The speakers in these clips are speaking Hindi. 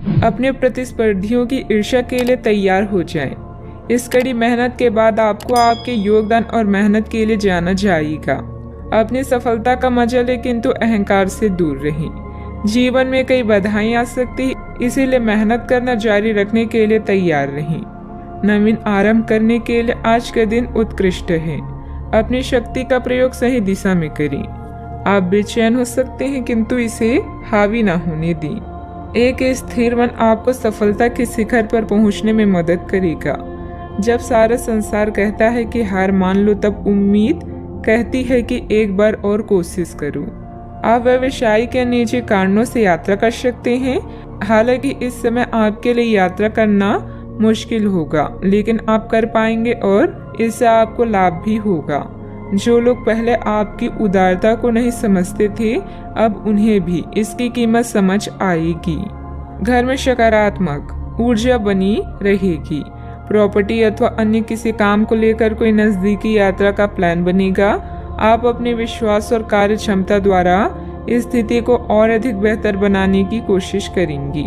अपने प्रतिस्पर्धियों की ईर्ष्या के लिए तैयार हो जाएं। इस कड़ी मेहनत के बाद आपको आपके योगदान और मेहनत के लिए जाना जाएगा। अपनी सफलता का मजा लें, किंतु अहंकार से दूर रहें। जीवन में कई बाधाएं आ सकती है, इसीलिए मेहनत करना जारी रखने के लिए तैयार रहें। नवीन आरंभ करने के लिए आज का दिन उत्कृष्ट है। अपनी शक्ति का प्रयोग सही दिशा में करें। आप बेचैन हो सकते हैं, किंतु इसे हावी ना होने दें। एक स्थिर मन आपको सफलता के शिखर पर पहुंचने में मदद करेगा। जब सारा संसार कहता है कि हार मान लो, तब उम्मीद कहती है कि एक बार और कोशिश करो। आप व्यवसायिक या निजी कारणों से यात्रा कर सकते हैं। हालांकि इस समय आपके लिए यात्रा करना मुश्किल होगा, लेकिन आप कर पाएंगे और इससे आपको लाभ भी होगा। जो लोग पहले आपकी उदारता को नहीं समझते थे, अब उन्हें भी इसकी कीमत समझ आएगी। घर में सकारात्मक ऊर्जा बनी रहेगी। प्रॉपर्टी अथवा अन्य किसी काम को लेकर कोई नजदीकी यात्रा का प्लान बनेगा। आप अपने विश्वास और कार्य क्षमता द्वारा इस स्थिति को और अधिक बेहतर बनाने की कोशिश करेंगी।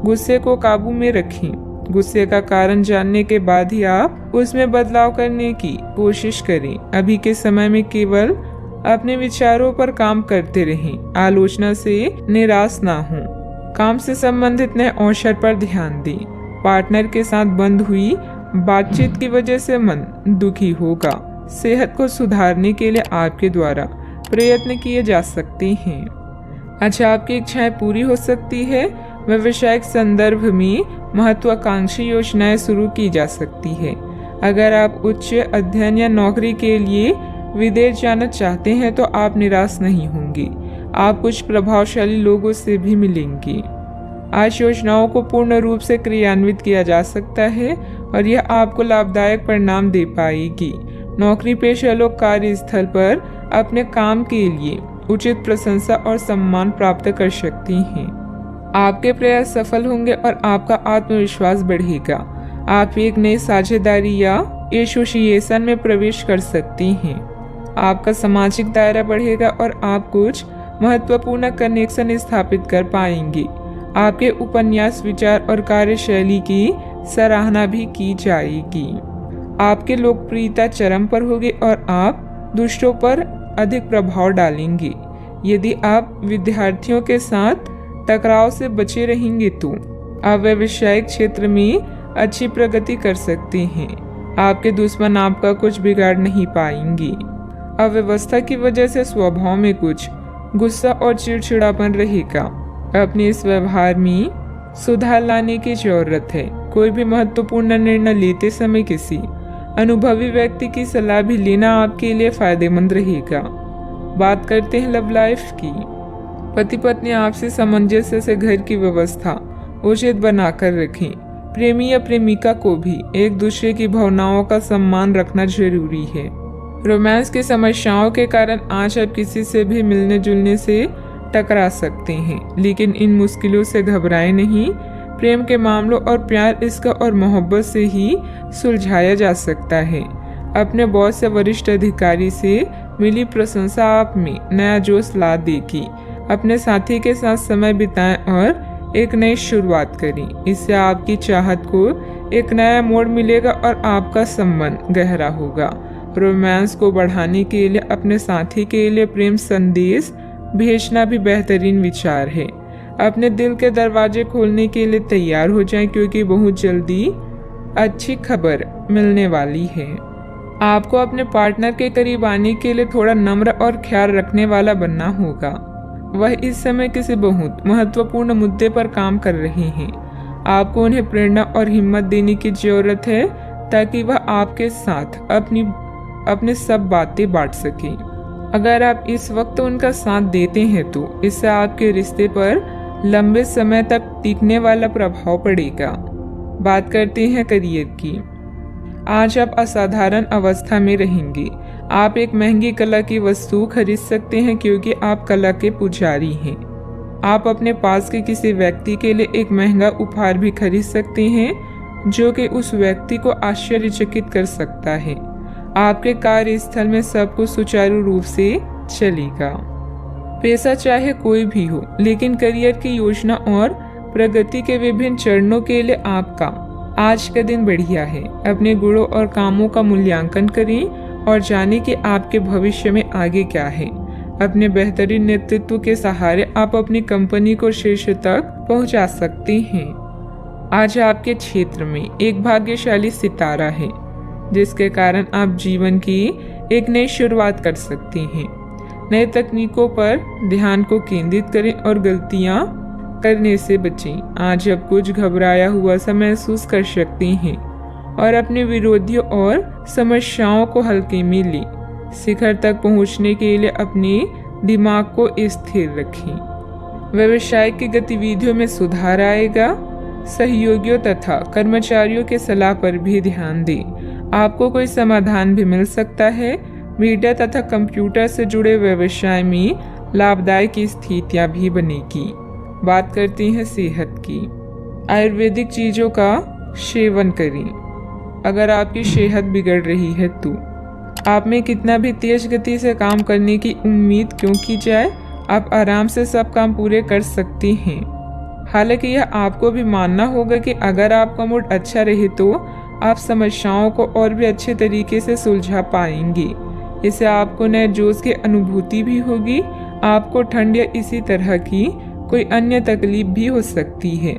गुस्से को काबू में रखें। गुस्से का कारण जानने के बाद ही आप उसमें बदलाव करने की कोशिश करें। अभी के समय में केवल अपने विचारों पर काम करते रहें। आलोचना से निराश ना हो। काम से संबंधित नए अवसर पर ध्यान दें। पार्टनर के साथ बंद हुई बातचीत की वजह से मन दुखी होगा। सेहत को सुधारने के लिए आपके द्वारा प्रयत्न किए जा सकते हैं। अच्छा, आपकी इच्छाएं पूरी हो सकती है। व्यवसायिक संदर्भ में महत्वाकांक्षी योजनाएं शुरू की जा सकती है। अगर आप उच्च अध्ययन या नौकरी के लिए विदेश जाना चाहते हैं तो आप निराश नहीं होंगे। आप कुछ प्रभावशाली लोगों से भी मिलेंगे। आज योजनाओं को पूर्ण रूप से क्रियान्वित किया जा सकता है और यह आपको लाभदायक परिणाम दे पाएगी। नौकरी पेशा लोग कार्यस्थल पर अपने काम के लिए उचित प्रशंसा और सम्मान प्राप्त कर सकते हैं। आपके प्रयास सफल होंगे और आपका आत्मविश्वास बढ़ेगा। आप एक नई साझेदारी या एसोसिएशन में प्रवेश कर सकते हैं। आपका सामाजिक दायरा बढ़ेगा और आप कुछ महत्वपूर्ण कनेक्शन स्थापित कर पाएंगे। आपके उपन्यास, विचार और कार्यशैली की सराहना भी की जाएगी। आपकी लोकप्रियता चरम पर होगी और आप दूसरों पर अधिक प्रभाव डालेंगे। यदि आप विद्यार्थियों के साथ टकराव से बचे रहेंगे तो आप व्यावसायिक क्षेत्र में अच्छी प्रगति कर सकते हैं। आपके दुश्मन आपका कुछ बिगाड़ नहीं पाएंगे। अव्यवस्था की वजह से स्वभाव में कुछ गुस्सा और चिड़चिड़ापन रहेगा। अपने इस व्यवहार में सुधार लाने की जरूरत है। कोई भी महत्वपूर्ण निर्णय लेते समय किसी अनुभवी व्यक्ति की सलाह भी लेना आपके लिए फायदेमंद रहेगा। बात करते हैं लव लाइफ की। पति पत्नी आपसी सामंजस्य से घर की व्यवस्था उचित बनाकर रखें। प्रेमी या प्रेमिका को भी एक दूसरे की भावनाओं का सम्मान रखना जरूरी है। रोमांस की समस्याओं के कारण आज आप किसी से भी मिलने जुलने से टकरा सकते हैं, लेकिन इन मुश्किलों से घबराएं नहीं। प्रेम के मामलों और प्यार, इश्क और मोहब्बत से ही सुलझाया जा सकता है। अपने बॉस या वरिष्ठ अधिकारी से मिली प्रशंसा आप में नया जोश ला देगी। अपने साथी के साथ समय बिताएं और एक नई शुरुआत करें। इससे आपकी चाहत को एक नया मोड़ मिलेगा और आपका संबंध गहरा होगा। रोमांस को बढ़ाने के लिए अपने साथी के लिए प्रेम संदेश भेजना भी बेहतरीन विचार है। अपने दिल के दरवाजे खोलने के लिए तैयार हो जाएं, क्योंकि बहुत जल्दी अच्छी खबर मिलने वाली है। आपको अपने पार्टनर के करीब आने के लिए थोड़ा नम्र और ख्याल रखने वाला बनना होगा। वह इस समय किसी बहुत महत्वपूर्ण मुद्दे पर काम कर रहे हैं। आपको उन्हें प्रेरणा और हिम्मत देने की जरूरत है ताकि वह आपके साथ अपनी सब बातें बांट सकें। अगर आप इस वक्त उनका साथ देते हैं तो इससे आपके रिश्ते पर लंबे समय तक टिकने वाला प्रभाव पड़ेगा। बात करते हैं करियर की। आज आप असाधारण अवस्था में रहेंगे। आप एक महंगी कला की वस्तु खरीद सकते हैं क्योंकि आप कला के पुजारी हैं। आप अपने पास के किसी व्यक्ति के लिए एक महंगा उपहार भी खरीद सकते हैं जो कि उस व्यक्ति को आश्चर्यचकित कर सकता है। आपके कार्यस्थल में सब कुछ सुचारू रूप से चलेगा। पेशा चाहे कोई भी हो, लेकिन करियर की योजना और प्रगति के विभिन्न चरणों के लिए आपका आज का दिन बढ़िया है। अपने गुणों और कामों का मूल्यांकन करें और जानें कि आपके भविष्य में आगे क्या है। अपने बेहतरीन नेतृत्व के सहारे आप अपनी कंपनी को शीर्ष तक पहुंचा सकते हैं। आज आपके क्षेत्र में एक भाग्यशाली सितारा है, जिसके कारण आप जीवन की एक नई शुरुआत कर सकते हैं। नए तकनीकों पर ध्यान को केंद्रित करें और गलतियां करने से बचें। आज आप कुछ घबराया हुआ सा महसूस कर सकते हैं और अपने विरोधियों और समस्याओं को हल्के में लें। शिखर तक पहुंचने के लिए अपने दिमाग को स्थिर रखें। व्यवसाय की गतिविधियों में सुधार आएगा। सहयोगियों तथा कर्मचारियों के सलाह पर भी ध्यान दें। आपको कोई समाधान भी मिल सकता है। मीडिया तथा कंप्यूटर से जुड़े व्यवसाय में लाभदायक स्थितियां भी बनेगी। बात करते हैं सेहत की। आयुर्वेदिक चीजों का सेवन करें। अगर आपकी सेहत बिगड़ रही है तो आप में कितना भी तेज गति से काम करने की उम्मीद क्यों की जाए, आप आराम से सब काम पूरे कर सकते हैं। हालांकि यह आपको भी मानना होगा कि अगर आपका मूड अच्छा रहे तो आप समस्याओं को और भी अच्छे तरीके से सुलझा पाएंगे। इससे आपको नए जोश की अनुभूति भी होगी। आपको ठंड या इसी तरह की कोई अन्य तकलीफ भी हो सकती है,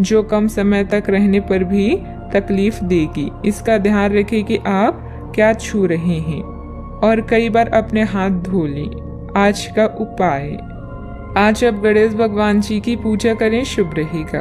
जो कम समय तक रहने पर भी तकलीफ देगी। इसका ध्यान रखें कि आप क्या छू रहे हैं और कई बार अपने हाथ धो लें। आज का उपाय, आज आप गणेश भगवान जी की पूजा करें, शुभ रहेगा।